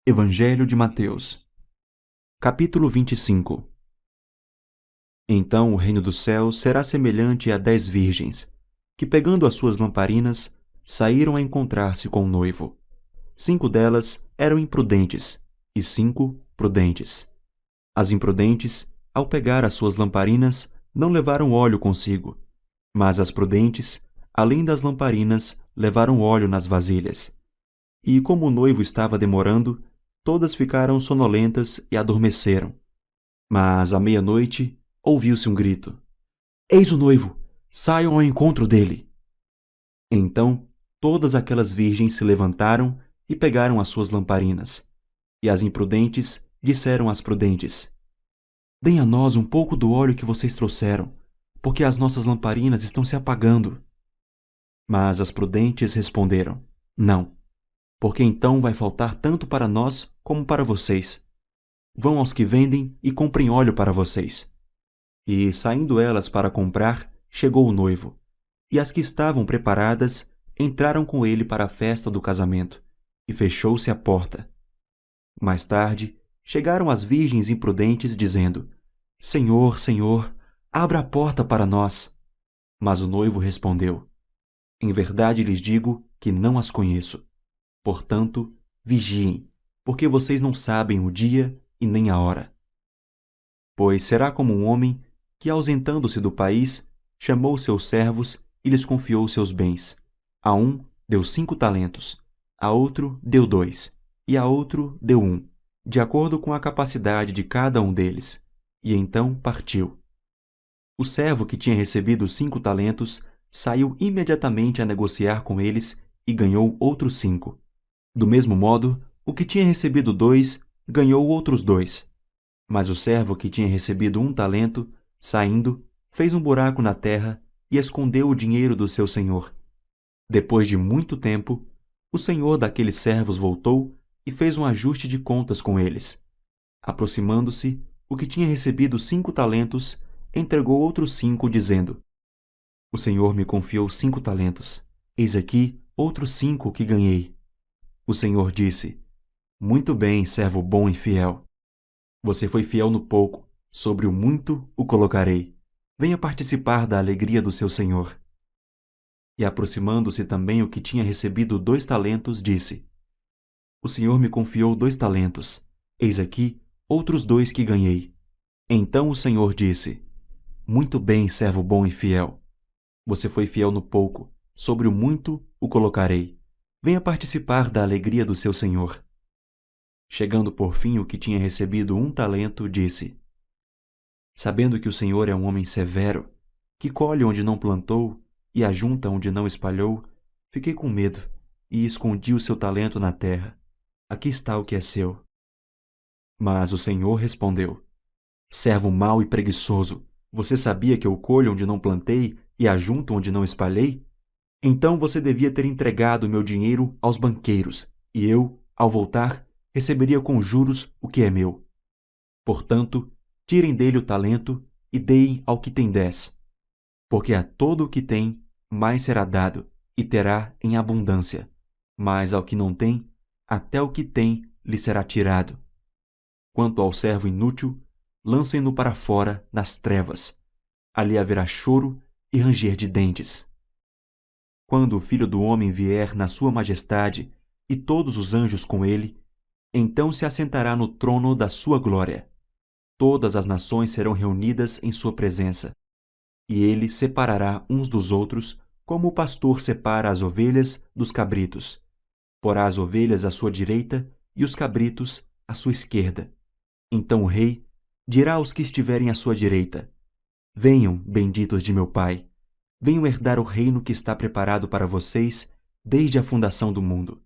Evangelho de Mateus, capítulo 25. Então o reino dos céus será semelhante a 10 virgens, que pegando as suas lamparinas, saíram a encontrar-se com o noivo. 5 delas eram imprudentes, e 5 prudentes. As imprudentes, ao pegar as suas lamparinas, não levaram óleo consigo, mas as prudentes, além das lamparinas, levaram óleo nas vasilhas. E como o noivo estava demorando, todas ficaram sonolentas e adormeceram. Mas à meia-noite ouviu-se um grito: "Eis o noivo! Saiam ao encontro dele!" Então todas aquelas virgens se levantaram e pegaram as suas lamparinas. E as imprudentes disseram às prudentes: "Deem a nós um pouco do óleo que vocês trouxeram, porque as nossas lamparinas estão se apagando." Mas as prudentes responderam: "Não, porque então vai faltar tanto para nós como para vocês. Vão aos que vendem e comprem óleo para vocês." E, saindo elas para comprar, chegou o noivo, e as que estavam preparadas entraram com ele para a festa do casamento, e fechou-se a porta. Mais tarde, chegaram as virgens imprudentes, dizendo: "Senhor, Senhor, abra a porta para nós." Mas o noivo respondeu: "Em verdade lhes digo que não as conheço. Portanto, vigiem, porque vocês não sabem o dia e nem a hora. Pois será como um homem que, ausentando-se do país, chamou seus servos e lhes confiou seus bens. A um deu 5 talentos, a outro deu 2, e a outro deu 1, de acordo com a capacidade de cada um deles. E então partiu. O servo que tinha recebido 5 talentos saiu imediatamente a negociar com eles e ganhou outros 5. Do mesmo modo, o que tinha recebido 2 ganhou outros 2. Mas o servo que tinha recebido 1 talento, saindo, fez um buraco na terra e escondeu o dinheiro do seu senhor. Depois de muito tempo, o senhor daqueles servos voltou e fez um ajuste de contas com eles. Aproximando-se, o que tinha recebido 5 talentos entregou outros 5, dizendo: "O senhor me confiou 5 talentos. Eis aqui outros 5 que ganhei." O senhor disse: "Muito bem, servo bom e fiel. Você foi fiel no pouco, sobre o muito o colocarei. Venha participar da alegria do seu senhor." E aproximando-se também o que tinha recebido 2 talentos, disse: "O senhor me confiou 2 talentos. Eis aqui outros 2 que ganhei." Então o senhor disse: "Muito bem, servo bom e fiel. Você foi fiel no pouco, sobre o muito o colocarei. Venha participar da alegria do seu senhor." Chegando por fim o que tinha recebido 1 talento, disse: "Sabendo que o senhor é um homem severo, que colhe onde não plantou e ajunta onde não espalhou, fiquei com medo e escondi o seu talento na terra. Aqui está o que é seu." Mas o senhor respondeu: "Servo mau e preguiçoso, você sabia que eu colho onde não plantei e ajunto onde não espalhei? Então você devia ter entregado o meu dinheiro aos banqueiros, e eu, ao voltar, receberia com juros o que é meu. Portanto, tirem dele o talento e deem ao que tem 10. Porque a todo o que tem, mais será dado, e terá em abundância. Mas ao que não tem, até o que tem lhe será tirado. Quanto ao servo inútil, lancem-no para fora, nas trevas. Ali haverá choro e ranger de dentes. Quando o Filho do Homem vier na sua majestade, e todos os anjos com ele, então se assentará no trono da sua glória. Todas as nações serão reunidas em sua presença. E ele separará uns dos outros, como o pastor separa as ovelhas dos cabritos. Porá as ovelhas à sua direita e os cabritos à sua esquerda. Então o rei dirá aos que estiverem à sua direita: Venham, benditos de meu Pai, venham herdar o reino que está preparado para vocês desde a fundação do mundo.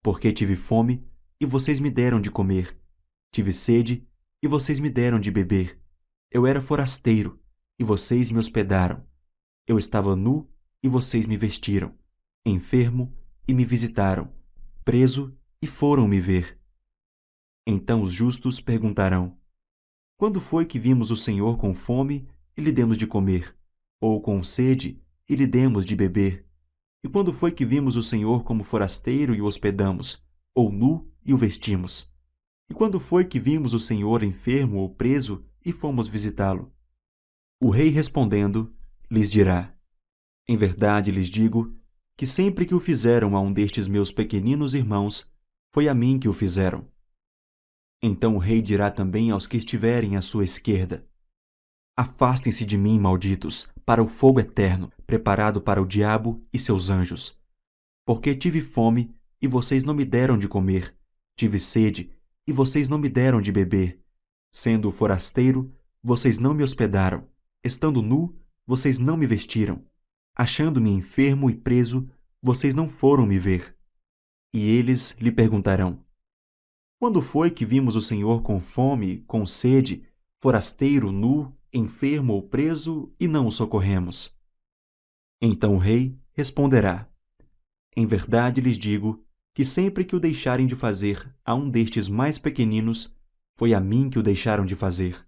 Porque tive fome, e vocês me deram de comer. Tive sede, e vocês me deram de beber. Eu era forasteiro, e vocês me hospedaram. Eu estava nu, e vocês me vestiram. Enfermo, e me visitaram. Preso, e foram me ver." Então os justos perguntarão: "Quando foi que vimos o Senhor com fome e lhe demos de comer? Ou com sede e lhe demos de beber? E quando foi que vimos o Senhor como forasteiro e o hospedamos? Ou nu e o vestimos. E quando foi que vimos o Senhor enfermo ou preso e fomos visitá-lo? O rei respondendo, lhes dirá: Em verdade lhes digo que sempre que o fizeram a um destes meus pequeninos irmãos, foi a mim que o fizeram. Então o rei dirá também aos que estiverem à sua esquerda: Afastem-se de mim, malditos, para o fogo eterno, preparado para o diabo e seus anjos. Porque tive fome, e vocês não me deram de comer, tive sede, e vocês não me deram de beber. Sendo forasteiro, vocês não me hospedaram, estando nu, vocês não me vestiram. Achando-me enfermo e preso, vocês não foram me ver. E eles lhe perguntarão: Quando foi que vimos o Senhor com fome, com sede, forasteiro, nu, enfermo ou preso, e não o socorremos? Então o rei responderá: Em verdade lhes digo que sempre que o deixarem de fazer a um destes mais pequeninos, foi a mim que o deixaram de fazer.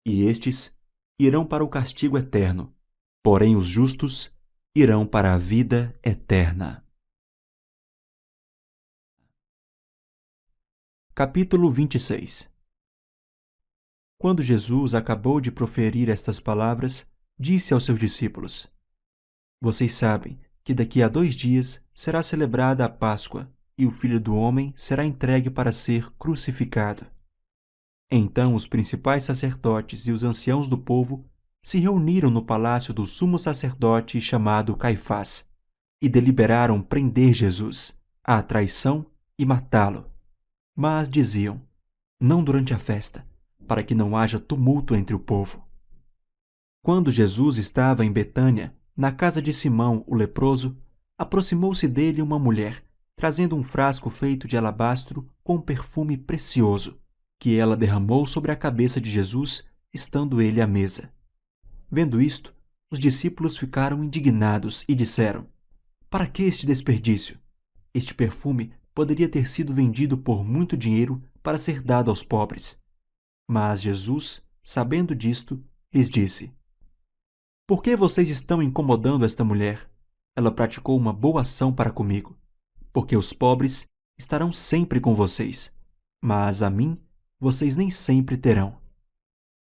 E estes irão para o castigo eterno, porém os justos irão para a vida eterna. Capítulo 26. Quando Jesus acabou de proferir estas palavras, disse aos seus discípulos: Vocês sabem que daqui a 2 dias será celebrada a Páscoa, e o Filho do Homem será entregue para ser crucificado. Então os principais sacerdotes e os anciãos do povo se reuniram no palácio do sumo sacerdote chamado Caifás, e deliberaram prender Jesus, à traição, e matá-lo. Mas diziam: Não durante a festa, para que não haja tumulto entre o povo. Quando Jesus estava em Betânia, na casa de Simão, o leproso, aproximou-se dele uma mulher, trazendo um frasco feito de alabastro com um perfume precioso, que ela derramou sobre a cabeça de Jesus, estando ele à mesa. Vendo isto, os discípulos ficaram indignados e disseram: Para que este desperdício? Este perfume poderia ter sido vendido por muito dinheiro para ser dado aos pobres. Mas Jesus, sabendo disto, lhes disse: Por que vocês estão incomodando esta mulher? Ela praticou uma boa ação para comigo, porque os pobres estarão sempre com vocês, mas a mim vocês nem sempre terão.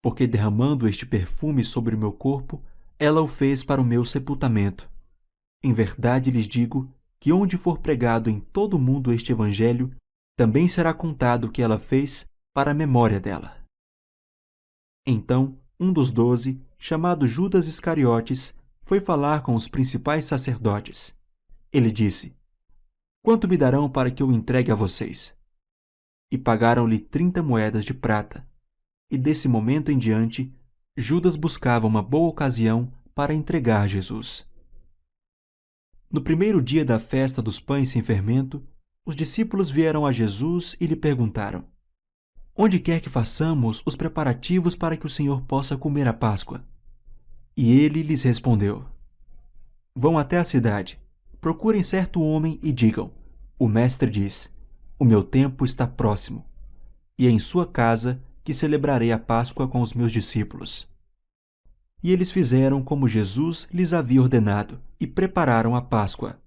Porque derramando este perfume sobre o meu corpo, ela o fez para o meu sepultamento. Em verdade lhes digo que onde for pregado em todo o mundo este evangelho, também será contado o que ela fez para a memória dela. Então, um dos 12, chamado Judas Iscariotes, foi falar com os principais sacerdotes. Ele disse: Quanto me darão para que eu entregue a vocês? E pagaram-lhe 30 moedas de prata. E desse momento em diante, Judas buscava uma boa ocasião para entregar Jesus. No primeiro dia da festa dos pães sem fermento, os discípulos vieram a Jesus e lhe perguntaram: Onde quer que façamos os preparativos para que o Senhor possa comer a Páscoa? E ele lhes respondeu: Vão até a cidade, procurem certo homem e digam: O mestre diz: O meu tempo está próximo, e é em sua casa que celebrarei a Páscoa com os meus discípulos. E eles fizeram como Jesus lhes havia ordenado e prepararam a Páscoa.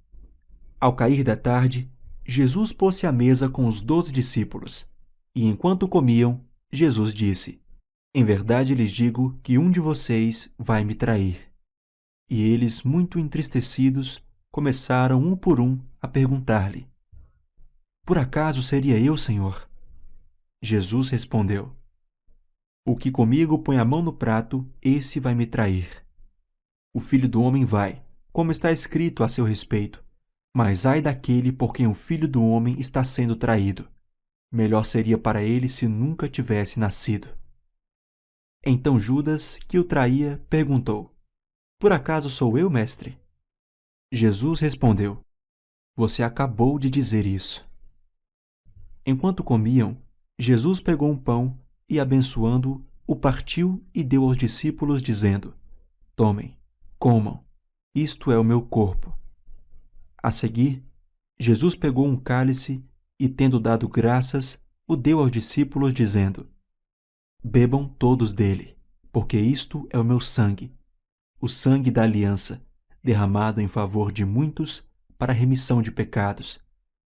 Ao cair da tarde, Jesus pôs-se à mesa com os 12 discípulos, e enquanto comiam, Jesus disse: Em verdade lhes digo que um de vocês vai me trair. E eles, muito entristecidos, começaram um por um a perguntar-lhe: Por acaso seria eu, Senhor? Jesus respondeu: O que comigo põe a mão no prato, esse vai me trair. O Filho do Homem vai, como está escrito a seu respeito, mas ai daquele por quem o Filho do Homem está sendo traído. Melhor seria para ele se nunca tivesse nascido. Então Judas, que o traía, perguntou: Por acaso sou eu, mestre? Jesus respondeu: Você acabou de dizer isso. Enquanto comiam, Jesus pegou um pão e, abençoando-o, o partiu e deu aos discípulos, dizendo: Tomem, comam, isto é o meu corpo. A seguir, Jesus pegou um cálice e, tendo dado graças, o deu aos discípulos, dizendo: Bebam todos dele, porque isto é o meu sangue, o sangue da aliança, derramado em favor de muitos para a remissão de pecados.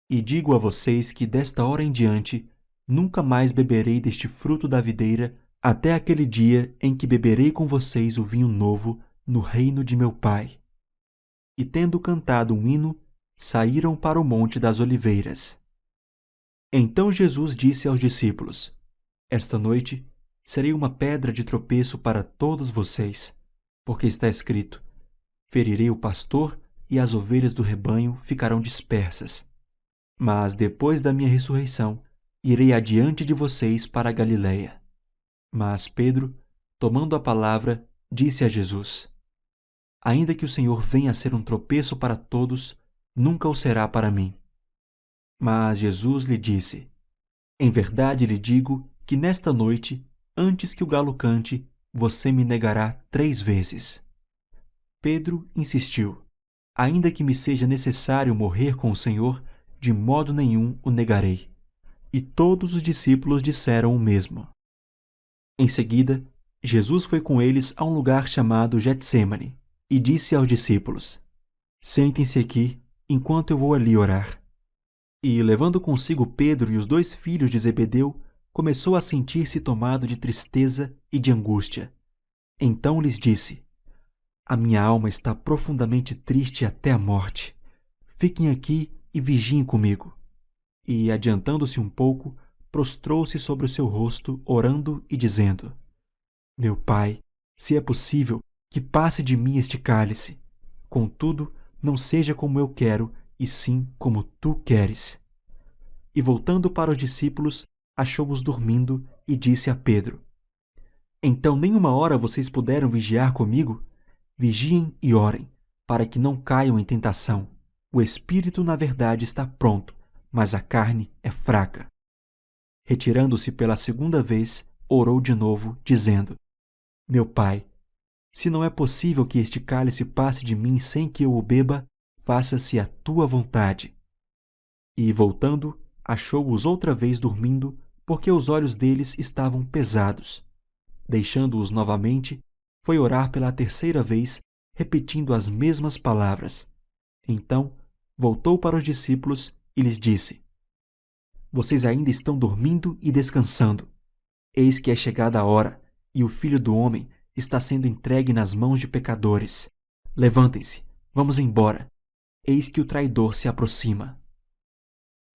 E digo a vocês que desta hora em diante nunca mais beberei deste fruto da videira até aquele dia em que beberei com vocês o vinho novo no reino de meu Pai. E tendo cantado um hino, saíram para o Monte das Oliveiras. Então Jesus disse aos discípulos: Esta noite serei uma pedra de tropeço para todos vocês, porque está escrito: Ferirei o pastor e as ovelhas do rebanho ficarão dispersas. Mas depois da minha ressurreição, irei adiante de vocês para a Galiléia. Mas Pedro, tomando a palavra, disse a Jesus: Ainda que o Senhor venha a ser um tropeço para todos, nunca o será para mim. Mas Jesus lhe disse: Em verdade lhe digo que nesta noite, antes que o galo cante, você me negará 3 vezes. Pedro insistiu: Ainda que me seja necessário morrer com o Senhor, de modo nenhum o negarei. E todos os discípulos disseram o mesmo. Em seguida, Jesus foi com eles a um lugar chamado Getsêmani e disse aos discípulos: Sentem-se aqui, enquanto eu vou ali orar. E, levando consigo Pedro e os 2 filhos de Zebedeu, começou a sentir-se tomado de tristeza e de angústia. Então lhes disse: A minha alma está profundamente triste até a morte. Fiquem aqui e vigiem comigo. E, adiantando-se um pouco, prostrou-se sobre o seu rosto, orando e dizendo: Meu Pai, se é possível, que passe de mim este cálice. Contudo, não seja como eu quero, e sim como tu queres. E voltando para os discípulos, achou-os dormindo e disse a Pedro: Então nem uma hora vocês puderam vigiar comigo? Vigiem e orem, para que não caiam em tentação. O espírito, na verdade, está pronto, mas a carne é fraca. Retirando-se pela 2ª vez, orou de novo, dizendo: Meu Pai, se não é possível que este cálice passe de mim sem que eu o beba, faça-se a tua vontade. E, voltando, achou-os outra vez dormindo, porque os olhos deles estavam pesados. Deixando-os novamente, foi orar pela 3ª vez, repetindo as mesmas palavras. Então, voltou para os discípulos e lhes disse: Vocês ainda estão dormindo e descansando. Eis que é chegada a hora, e o Filho do Homem está sendo entregue nas mãos de pecadores. Levantem-se, vamos embora. Eis que o traidor se aproxima.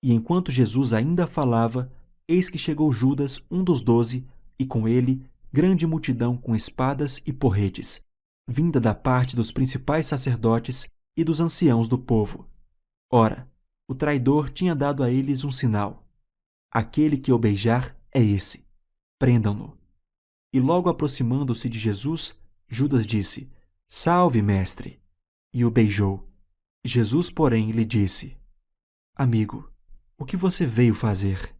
E enquanto Jesus ainda falava, eis que chegou Judas, um dos 12, e com ele grande multidão com espadas e porretes, vinda da parte dos principais sacerdotes e dos anciãos do povo. Ora, o traidor tinha dado a eles um sinal: Aquele que o beijar é esse. Prendam-no. E logo aproximando-se de Jesus, Judas disse: Salve, mestre! E o beijou. Jesus, porém, lhe disse: Amigo, o que você veio fazer?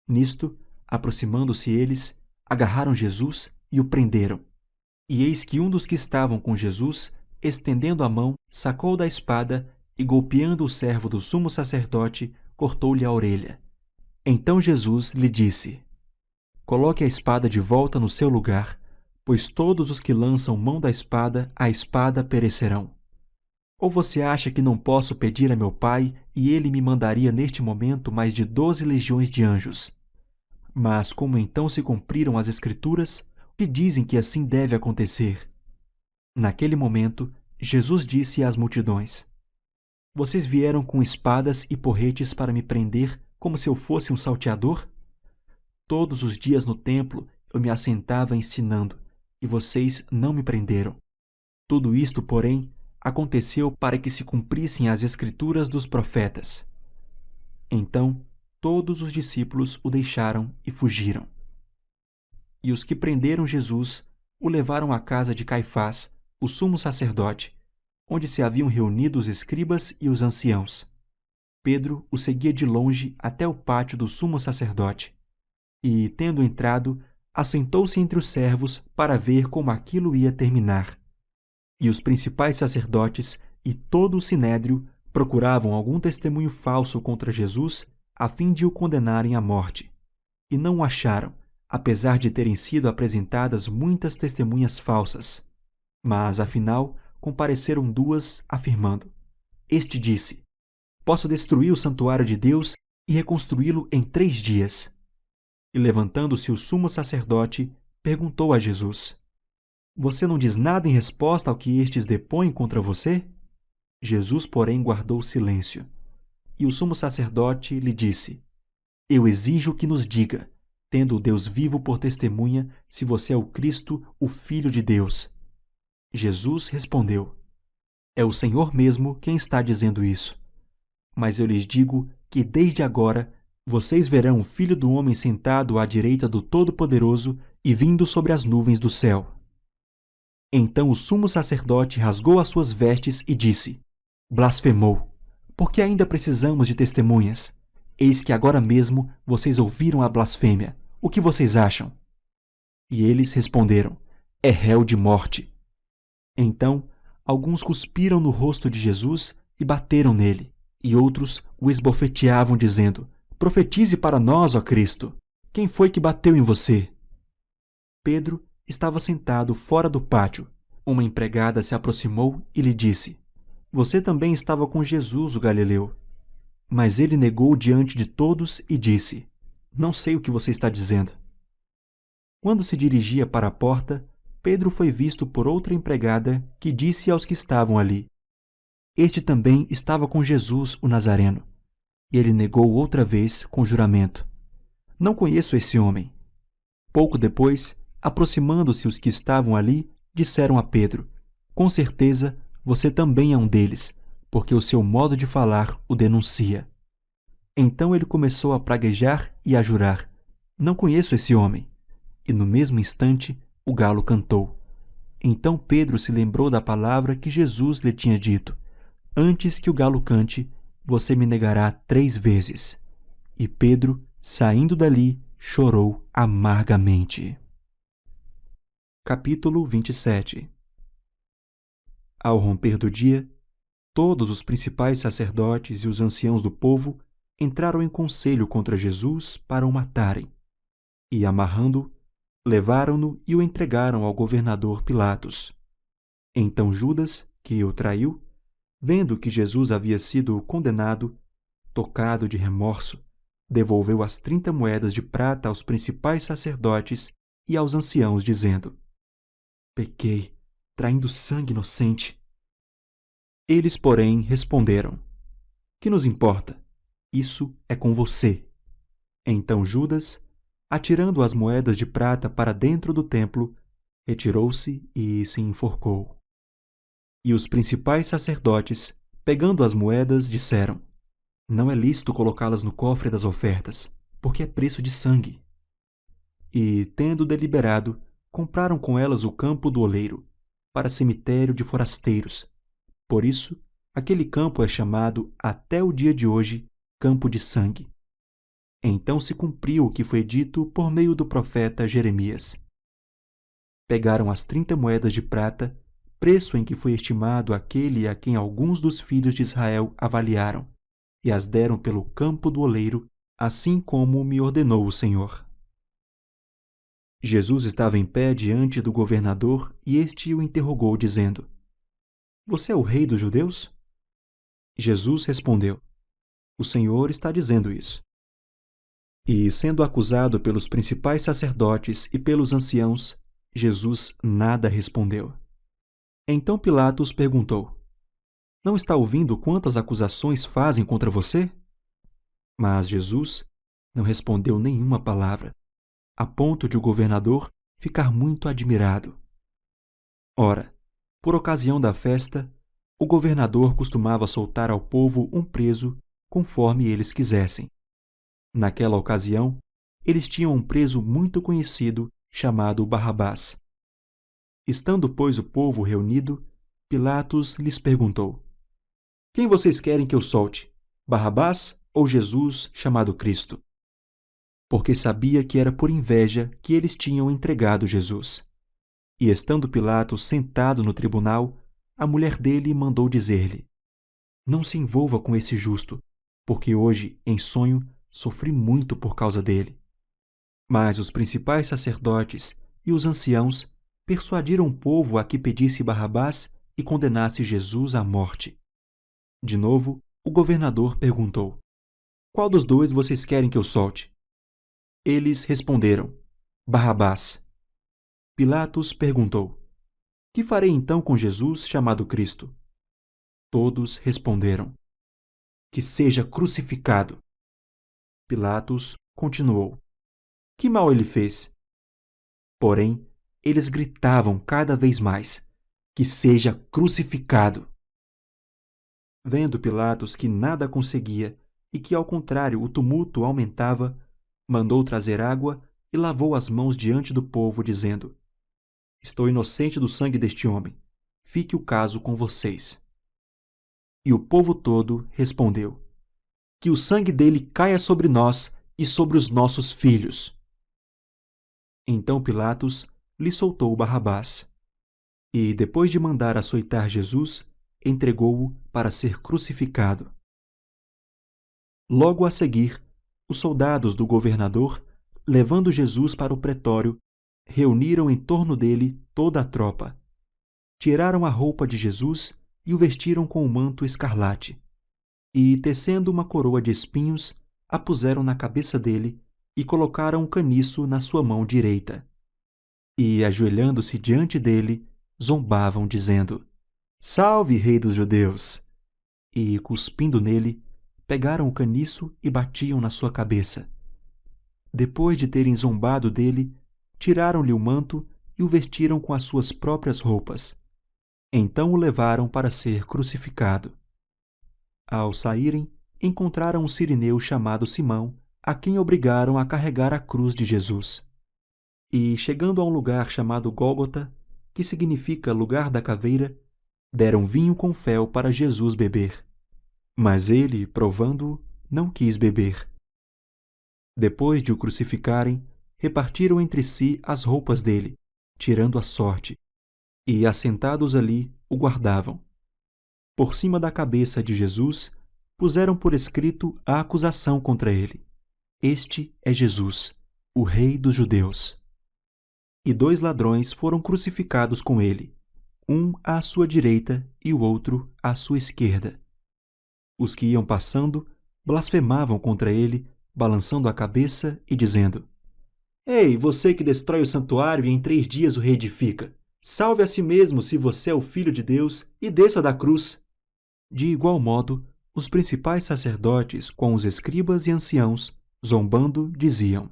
Nisto, aproximando-se eles, agarraram Jesus e o prenderam. E eis que um dos que estavam com Jesus, estendendo a mão, sacou da espada e, golpeando o servo do sumo sacerdote, cortou-lhe a orelha. Então Jesus lhe disse: Coloque a espada de volta no seu lugar, pois todos os que lançam mão da espada, a espada perecerão. Ou você acha que não posso pedir a meu Pai e ele me mandaria neste momento mais de 12 legiões de anjos? Mas como então se cumpriram as Escrituras, que dizem que assim deve acontecer? Naquele momento, Jesus disse às multidões: Vocês vieram com espadas e porretes para me prender como se eu fosse um salteador? Todos os dias no templo eu me assentava ensinando, e vocês não me prenderam. Tudo isto, porém, aconteceu para que se cumprissem as Escrituras dos profetas. Então, todos os discípulos o deixaram e fugiram. E os que prenderam Jesus o levaram à casa de Caifás, o sumo sacerdote, onde se haviam reunido os escribas e os anciãos. Pedro o seguia de longe até o pátio do sumo sacerdote. E, tendo entrado, assentou-se entre os servos para ver como aquilo ia terminar. E os principais sacerdotes e todo o sinédrio procuravam algum testemunho falso contra Jesus a fim de o condenarem à morte. E não o acharam, apesar de terem sido apresentadas muitas testemunhas falsas. Mas, afinal, compareceram 2, afirmando: Este disse: posso destruir o santuário de Deus e reconstruí-lo em 3 dias. E levantando-se o sumo sacerdote, perguntou a Jesus: Você não diz nada em resposta ao que estes depõem contra você? Jesus, porém, guardou silêncio. E o sumo sacerdote lhe disse: Eu exijo que nos diga, tendo o Deus vivo por testemunha, se você é o Cristo, o Filho de Deus. Jesus respondeu: É o Senhor mesmo quem está dizendo isso. Mas eu lhes digo que desde agora vocês verão o Filho do Homem sentado à direita do Todo-Poderoso e vindo sobre as nuvens do céu. Então o sumo sacerdote rasgou as suas vestes e disse: Blasfemou, porque ainda precisamos de testemunhas. Eis que agora mesmo vocês ouviram a blasfêmia. O que vocês acham? E eles responderam: É réu de morte. Então, alguns cuspiram no rosto de Jesus e bateram nele, e outros o esbofeteavam, dizendo: Profetize para nós, ó Cristo! Quem foi que bateu em você? Pedro estava sentado fora do pátio. Uma empregada se aproximou e lhe disse: Você também estava com Jesus, o Galileu. Mas ele negou diante de todos e disse: Não sei o que você está dizendo. Quando se dirigia para a porta, Pedro foi visto por outra empregada que disse aos que estavam ali: Este também estava com Jesus, o Nazareno. E ele negou outra vez com juramento: Não conheço esse homem. Pouco depois, aproximando-se os que estavam ali, disseram a Pedro: Com certeza, você também é um deles, porque o seu modo de falar o denuncia. Então ele começou a praguejar e a jurar: Não conheço esse homem. E no mesmo instante, o galo cantou. Então Pedro se lembrou da palavra que Jesus lhe tinha dito: Antes que o galo cante, você me negará 3 vezes. E Pedro, saindo dali, chorou amargamente. Capítulo 27. Ao romper do dia, todos os principais sacerdotes e os anciãos do povo entraram em conselho contra Jesus para o matarem. E, amarrando-o, levaram-no e o entregaram ao governador Pilatos. Então Judas, que o traiu, vendo que Jesus havia sido condenado, tocado de remorso, devolveu as 30 moedas de prata aos principais sacerdotes e aos anciãos, dizendo: Pequei, traindo sangue inocente. Eles, porém, responderam: Que nos importa? Isso é com você. Então Judas, atirando as moedas de prata para dentro do templo, retirou-se e se enforcou. E os principais sacerdotes, pegando as moedas, disseram: Não é lícito colocá-las no cofre das ofertas, porque é preço de sangue. E, tendo deliberado, compraram com elas o campo do oleiro, para cemitério de forasteiros. Por isso, aquele campo é chamado até o dia de hoje Campo de Sangue. Então se cumpriu o que foi dito por meio do profeta Jeremias. Pegaram as 30 moedas de prata, preço em que foi estimado aquele a quem alguns dos filhos de Israel avaliaram, e as deram pelo campo do oleiro, assim como me ordenou o Senhor. Jesus estava em pé diante do governador e este o interrogou, dizendo: Você é o rei dos judeus? Jesus respondeu: O Senhor está dizendo isso. E, sendo acusado pelos principais sacerdotes e pelos anciãos, Jesus nada respondeu. Então Pilatos perguntou: Não está ouvindo quantas acusações fazem contra você? Mas Jesus não respondeu nenhuma palavra, a ponto de o governador ficar muito admirado. Ora, por ocasião da festa, o governador costumava soltar ao povo um preso conforme eles quisessem. Naquela ocasião, eles tinham um preso muito conhecido chamado Barrabás. Estando, pois, o povo reunido, Pilatos lhes perguntou: Quem vocês querem que eu solte, Barrabás ou Jesus chamado Cristo? Porque sabia que era por inveja que eles tinham entregado Jesus. E estando Pilatos sentado no tribunal, a mulher dele mandou dizer-lhe: Não se envolva com esse justo, porque hoje, em sonho, sofri muito por causa dele. Mas os principais sacerdotes e os anciãos persuadiram o povo a que pedisse Barrabás e condenasse Jesus à morte. De novo, O governador perguntou: Qual dos dois vocês querem que eu solte? Eles responderam: Barrabás. Pilatos perguntou: Que farei então com Jesus chamado Cristo? Todos responderam: Que seja crucificado. Pilatos continuou: Que mal ele fez? Porém, eles gritavam cada vez mais: Que seja crucificado. Vendo Pilatos que nada conseguia e que, ao contrário, o tumulto aumentava, mandou trazer água e lavou as mãos diante do povo, dizendo: Estou inocente do sangue deste homem. Fique o caso com vocês. E o povo todo respondeu: Que o sangue dele caia sobre nós e sobre os nossos filhos. Então Pilatos lhe soltou Barrabás. E, depois de mandar açoitar Jesus, entregou-o para ser crucificado. Logo a seguir, os soldados do governador, levando Jesus para o pretório, reuniram em torno dele toda a tropa. Tiraram a roupa de Jesus e o vestiram com um manto escarlate. E, tecendo uma coroa de espinhos, a puseram na cabeça dele e colocaram um caniço na sua mão direita. E, ajoelhando-se diante dele, zombavam, dizendo: Salve, Rei dos Judeus! E, cuspindo nele, pegaram o caniço e batiam na sua cabeça. Depois de terem zombado dele, tiraram-lhe o manto e o vestiram com as suas próprias roupas. Então o levaram para ser crucificado. Ao saírem, encontraram um sirineu chamado Simão, a quem obrigaram a carregar a cruz de Jesus. E, chegando a um lugar chamado Gólgota, que significa lugar da caveira, deram vinho com fel para Jesus beber. Mas ele, provando-o, não quis beber. Depois de o crucificarem, repartiram entre si as roupas dele, tirando a sorte, e, assentados ali, o guardavam. Por cima da cabeça de Jesus, puseram por escrito a acusação contra ele: Este é Jesus, o Rei dos Judeus. E 2 ladrões foram crucificados com ele, um à sua direita e o outro à sua esquerda. Os que iam passando blasfemavam contra ele, balançando a cabeça e dizendo: Ei, você que destrói o santuário e em 3 dias o reedifica, salve a si mesmo se você é o Filho de Deus e desça da cruz. De igual modo, os principais sacerdotes, com os escribas e anciãos, zombando, diziam: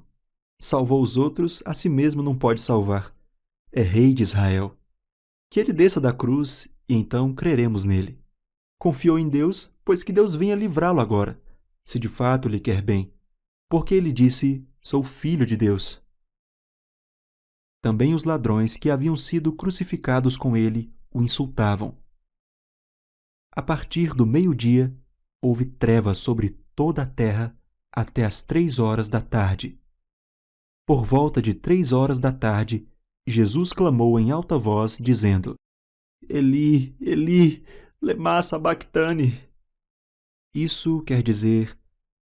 Salvou os outros, a si mesmo não pode salvar. É Rei de Israel. Que ele desça da cruz e então creremos nele. Confiou em Deus, pois que Deus venha livrá-lo agora, se de fato lhe quer bem, porque ele disse: Sou filho de Deus. Também os ladrões que haviam sido crucificados com ele o insultavam. A partir do meio-dia, houve trevas sobre toda a terra até as 3 horas da tarde. Por volta de 3 horas da tarde, Jesus clamou em alta voz, dizendo: Eli, Eli, lema sabactani. Isso quer dizer: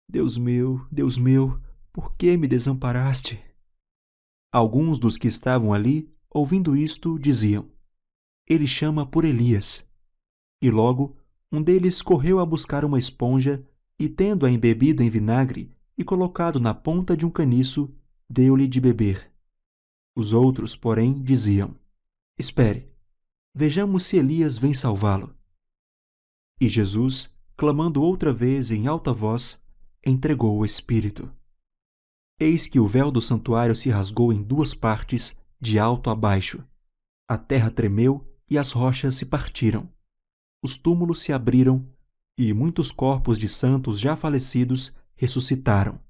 Deus meu, por que me desamparaste? Alguns dos que estavam ali, ouvindo isto, diziam: Ele chama por Elias. E logo, um deles correu a buscar uma esponja e, tendo-a embebida em vinagre e colocado na ponta de um caniço, deu-lhe de beber. Os outros, porém, diziam: Espere, vejamos se Elias vem salvá-lo. E Jesus, clamando outra vez em alta voz, entregou o Espírito. Eis que o véu do santuário se rasgou em 2 partes, de alto a baixo. A terra tremeu e as rochas se partiram. Os túmulos se abriram e muitos corpos de santos já falecidos ressuscitaram.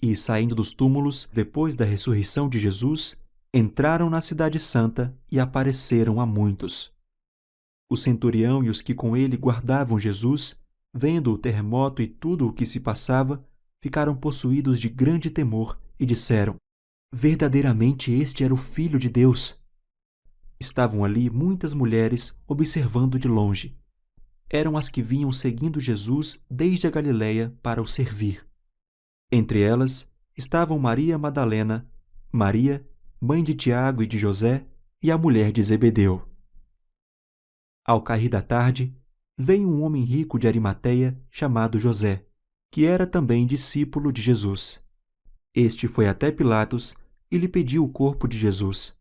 E, saindo dos túmulos, depois da ressurreição de Jesus, entraram na cidade santa e apareceram a muitos. O centurião e os que com ele guardavam Jesus, vendo o terremoto e tudo o que se passava, ficaram possuídos de grande temor e disseram: Verdadeiramente este era o Filho de Deus. Estavam ali muitas mulheres observando de longe. Eram as que vinham seguindo Jesus desde a Galiléia para o servir. Entre elas estavam Maria Madalena, Maria, mãe de Tiago e de José, e a mulher de Zebedeu. Ao cair da tarde, veio um homem rico de Arimateia chamado José, que era também discípulo de Jesus. Este foi até Pilatos e lhe pediu o corpo de Jesus.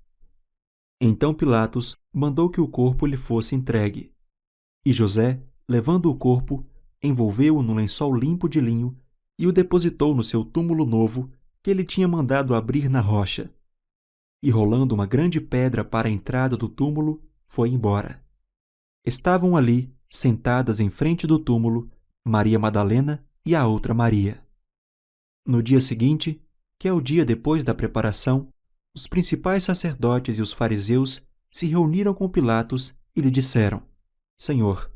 Então Pilatos mandou que o corpo lhe fosse entregue. E José, levando o corpo, envolveu-o num lençol limpo de linho e o depositou no seu túmulo novo, que ele tinha mandado abrir na rocha. E rolando uma grande pedra para a entrada do túmulo, foi embora. Estavam ali, sentadas em frente do túmulo, Maria Madalena e a outra Maria. No dia seguinte, que é o dia depois da preparação, os principais sacerdotes e os fariseus se reuniram com Pilatos e lhe disseram: Senhor,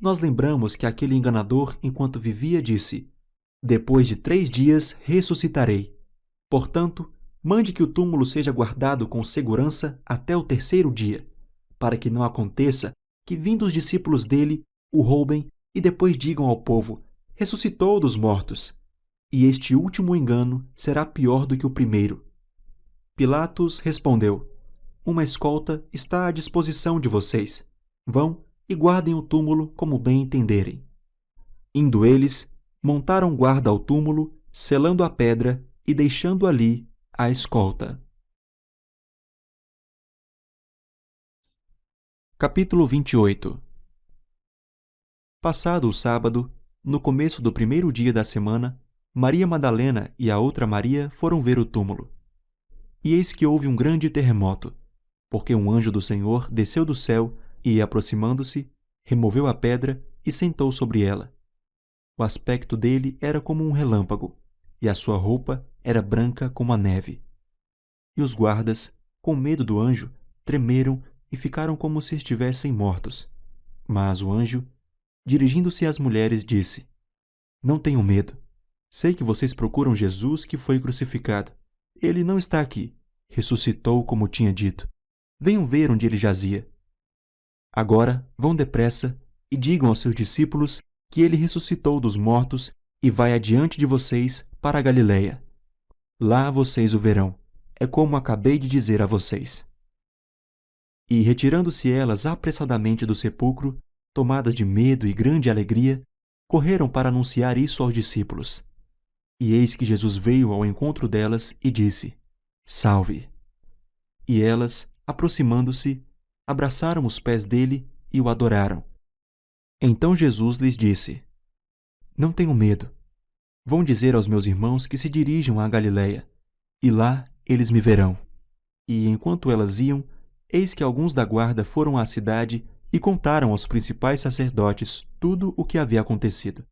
nós lembramos que aquele enganador, enquanto vivia, disse: Depois de 3 dias ressuscitarei. Portanto, mande que o túmulo seja guardado com segurança até o 3º dia, para que não aconteça que, vindo os discípulos dele, o roubem e depois digam ao povo: ressuscitou dos mortos. E este último engano será pior do que o primeiro. Pilatos respondeu: Uma escolta está à disposição de vocês. Vão e guardem o túmulo como bem entenderem. Indo eles, montaram guarda ao túmulo, selando a pedra e deixando ali a escolta. Capítulo 28. Passado o sábado, no começo do 1º dia da semana, Maria Madalena e a outra Maria foram ver o túmulo. E eis que houve um grande terremoto, porque um anjo do Senhor desceu do céu e, aproximando-se, removeu a pedra e sentou sobre ela. O aspecto dele era como um relâmpago, e a sua roupa era branca como a neve. E os guardas, com medo do anjo, tremeram e ficaram como se estivessem mortos. Mas o anjo, dirigindo-se às mulheres, disse: Não tenham medo. Sei que vocês procuram Jesus que foi crucificado. Ele não está aqui. Ressuscitou como tinha dito. Venham ver onde ele jazia. Agora vão depressa e digam aos seus discípulos que ele ressuscitou dos mortos e vai adiante de vocês para a Galiléia. Lá vocês o verão. É como acabei de dizer a vocês. E, retirando-se elas apressadamente do sepulcro, tomadas de medo e grande alegria, correram para anunciar isso aos discípulos. E eis que Jesus veio ao encontro delas e disse: Salve! E elas, aproximando-se, abraçaram os pés dele e o adoraram. Então Jesus lhes disse: Não tenham medo. Vão dizer aos meus irmãos que se dirijam à Galiléia, e lá eles me verão. E enquanto elas iam, eis que alguns da guarda foram à cidade e contaram aos principais sacerdotes tudo o que havia acontecido.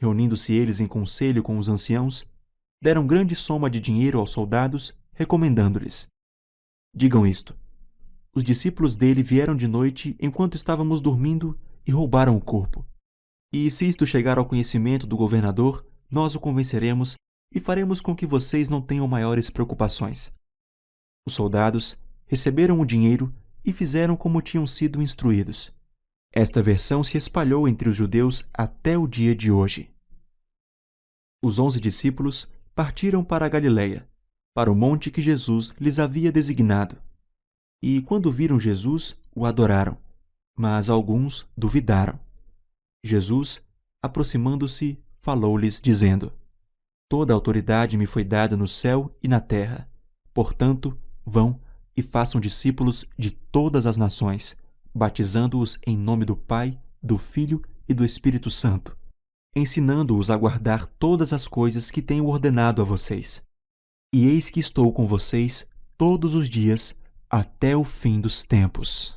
Reunindo-se eles em conselho com os anciãos, deram grande soma de dinheiro aos soldados, recomendando-lhes: Digam isto: os discípulos dele vieram de noite enquanto estávamos dormindo e roubaram o corpo. E se isto chegar ao conhecimento do governador, nós o convenceremos e faremos com que vocês não tenham maiores preocupações. Os soldados receberam o dinheiro e fizeram como tinham sido instruídos. Esta versão se espalhou entre os judeus até o dia de hoje. Os 11 discípulos partiram para a Galiléia, para o monte que Jesus lhes havia designado. E, quando viram Jesus, o adoraram, mas alguns duvidaram. Jesus, aproximando-se, falou-lhes, dizendo: Toda a autoridade me foi dada no céu e na terra. Portanto, vão e façam discípulos de todas as nações, batizando-os em nome do Pai, do Filho e do Espírito Santo, ensinando-os a guardar todas as coisas que tenho ordenado a vocês. E eis que estou com vocês todos os dias até o fim dos tempos.